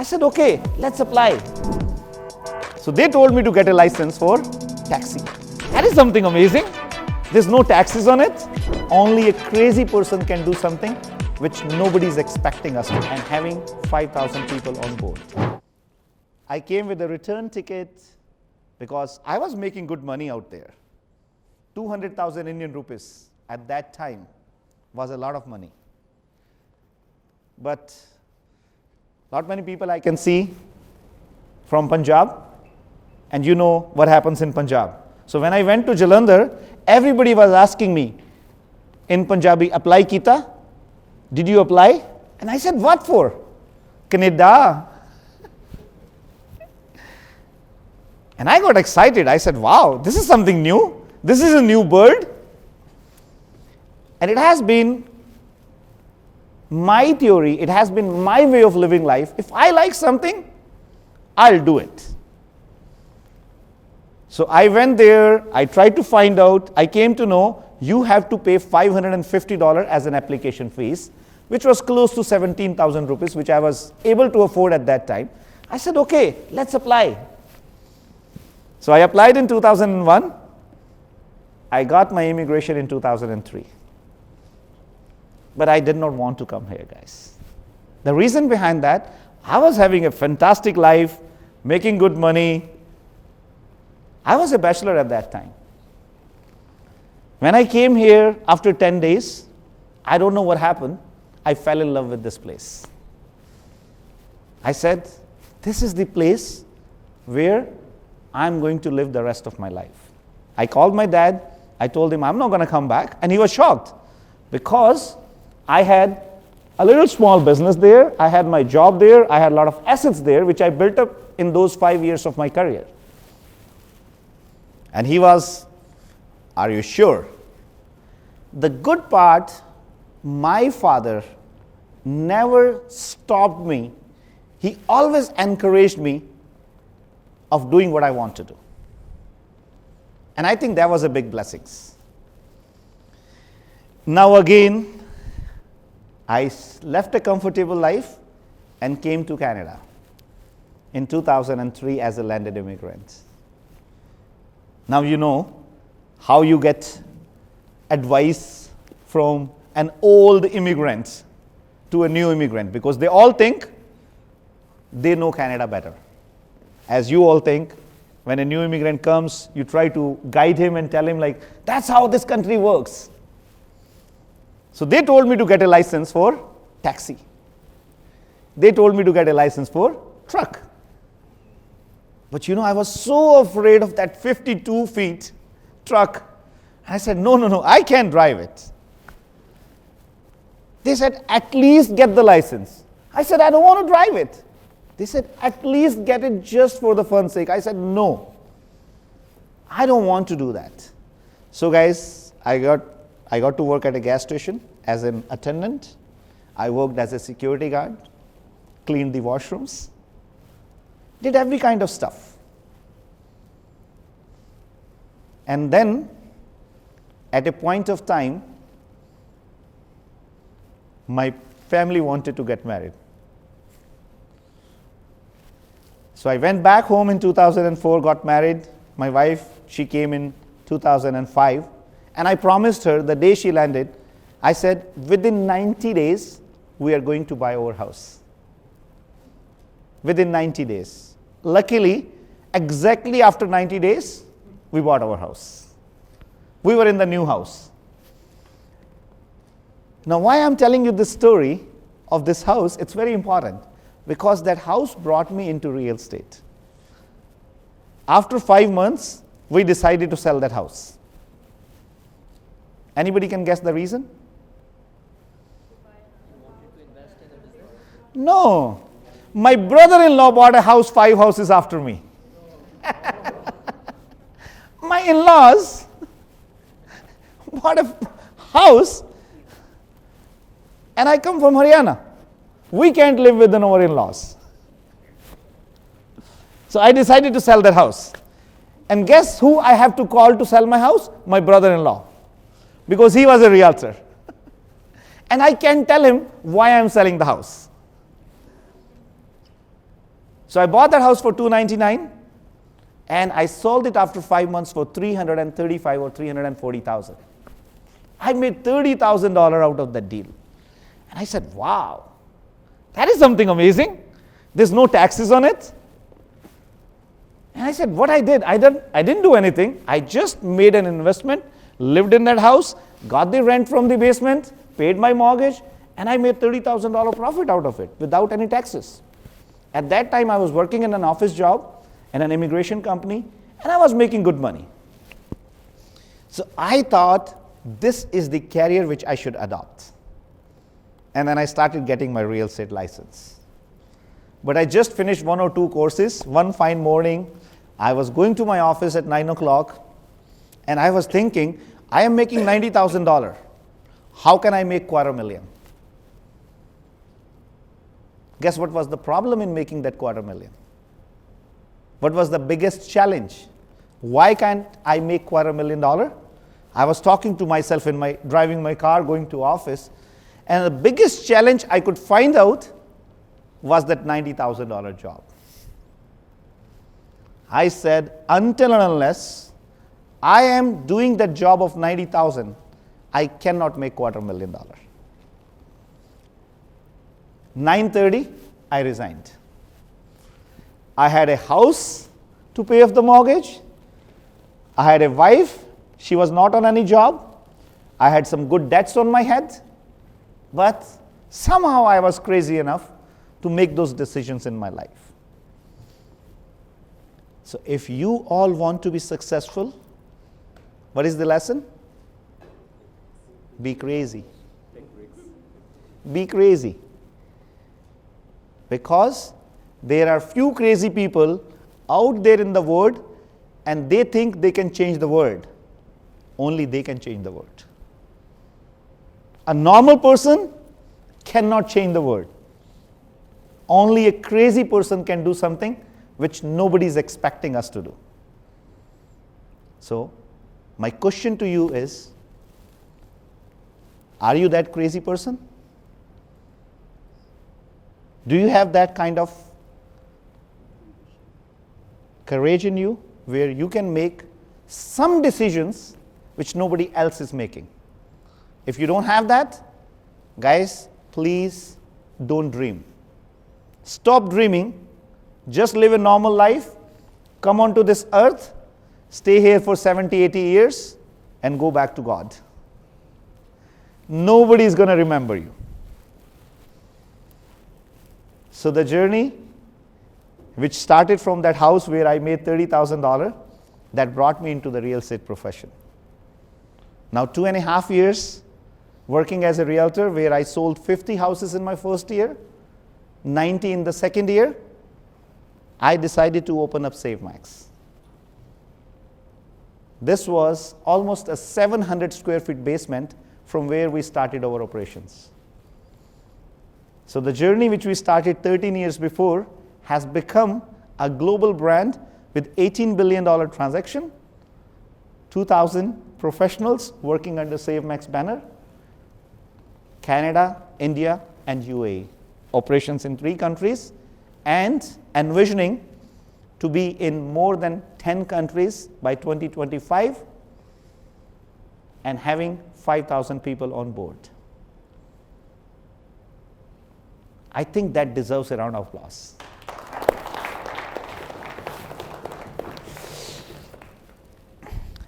I said, okay, let's apply. So they told me to get a license for taxi. That is something amazing. There's no taxes on it. Only a crazy person can do something which nobody is expecting us to, and having 5,000 people on board. I came with a return ticket because I was making good money out there. 200,000 Indian rupees at that time was a lot of money. But not many people I can see from Punjab, and you know what happens in Punjab. So when I went to Jalandhar, everybody was asking me in Punjabi, apply kita? Did you apply? And I said, what for? Canada. And I got excited. I said, wow, this is something new. This is a new bird. And it has been my theory, it has been my way of living life. If I like something, I'll do it. So I went there, I tried to find out, I came to know you have to pay $550 as an application fees, which was close to 17,000 rupees, which I was able to afford at that time. I said, okay, let's apply. So I applied in 2001. I got my immigration in 2003. But I did not want to come here, guys. The reason behind that, I was having a fantastic life, making good money. I was a bachelor at that time. When I came here after 10 days, I don't know what happened, I fell in love with this place. I said, this is the place where I'm going to live the rest of my life. I called my dad, I told him I'm not going to come back, and he was shocked because I had a little small business there, I had my job there, I had a lot of assets there which I built up in those 5 years of my career. And he was, are you sure? The good part, my father never stopped me. He always encouraged me of doing what I want to do. And I think that was a big blessing. Now again, I left a comfortable life and came to Canada in 2003 as a landed immigrant. Now you know how you get advice from an old immigrant to a new immigrant, because they all think they know Canada better. As you all think, when a new immigrant comes, you try to guide him and tell him like, that's how this country works. So they told me to get a license for taxi. They told me to get a license for truck. But you know, I was so afraid of that 52 feet truck. I said, no, I can't drive it. They said, at least get the license. I said, I don't want to drive it. They said, at least get it just for the fun's sake. I said, no, I don't want to do that. So guys, I got to work at a gas station as an attendant. I worked as a security guard, cleaned the washrooms, did every kind of stuff. And then, at a point of time, my family wanted to get married. So I went back home in 2004, got married. My wife, she came in 2005. And I promised her the day she landed, I said, within 90 days, we are going to buy our house. Within 90 days. Luckily, exactly after 90 days, we bought our house. We were in the new house. Now, why I'm telling you this story of this house, it's very important, because that house brought me into real estate. After 5 months, we decided to sell that house. Anybody can guess the reason? No. My brother-in-law bought a house 5 houses after me. My in-laws bought a house, and I come from Haryana. We can't live with our in-laws. So I decided to sell that house. And guess who I have to call to sell my house? My brother-in-law. Because he was a realtor. And I can't tell him why I'm selling the house. So I bought that house for $299, and I sold it after 5 months for $335,000 or $340,000. I made $30,000 out of that deal. And I said, wow, that is something amazing. There's no taxes on it. And I said, what I didn't do anything. I just made an investment, lived in that house, got the rent from the basement, paid my mortgage, and I made $30,000 profit out of it without any taxes. At that time, I was working in an office job in an immigration company, and I was making good money. So I thought, this is the career which I should adopt. And then I started getting my real estate license. But I just finished 1 or 2 courses. One fine morning, I was going to my office at 9 o'clock, and I was thinking, I am making $90,000. How can I make $250,000? Guess what was the problem in making that $250,000? What was the biggest challenge? Why can't I make $250,000? I was talking to myself driving my car, going to office, and the biggest challenge I could find out was that $90,000 job. I said, until and unless I am doing that job of $90,000, I cannot make $250,000. 9:30, I resigned. I had a house to pay off the mortgage. I had a wife. She was not on any job. I had some good debts on my head. But somehow I was crazy enough to make those decisions in my life. So if you all want to be successful, what is the lesson? Be crazy. Be crazy. Because there are few crazy people out there in the world, and they think they can change the world. Only they can change the world. A normal person cannot change the world. Only a crazy person can do something which nobody is expecting us to do. So, my question to you is, are you that crazy person? Do you have that kind of courage in you where you can make some decisions which nobody else is making? If you don't have that, guys, please don't dream. Stop dreaming. Just live a normal life. Come onto this earth. Stay here for 70, 80 years and go back to God. Nobody is going to remember you. So the journey, which started from that house where I made $30,000, that brought me into the real estate profession. Now 2.5 years working as a realtor, where I sold 50 houses in my first year, 90 in the second year, I decided to open up SaveMax. This was almost a 700 square feet basement from where we started our operations. So the journey which we started 13 years before has become a global brand with $18 billion transaction, 2,000 professionals working under SaveMax banner, Canada, India, and UAE. Operations in 3 countries, and envisioning to be in more than 10 countries by 2025 and having 5,000 people on board. I think that deserves a round of applause.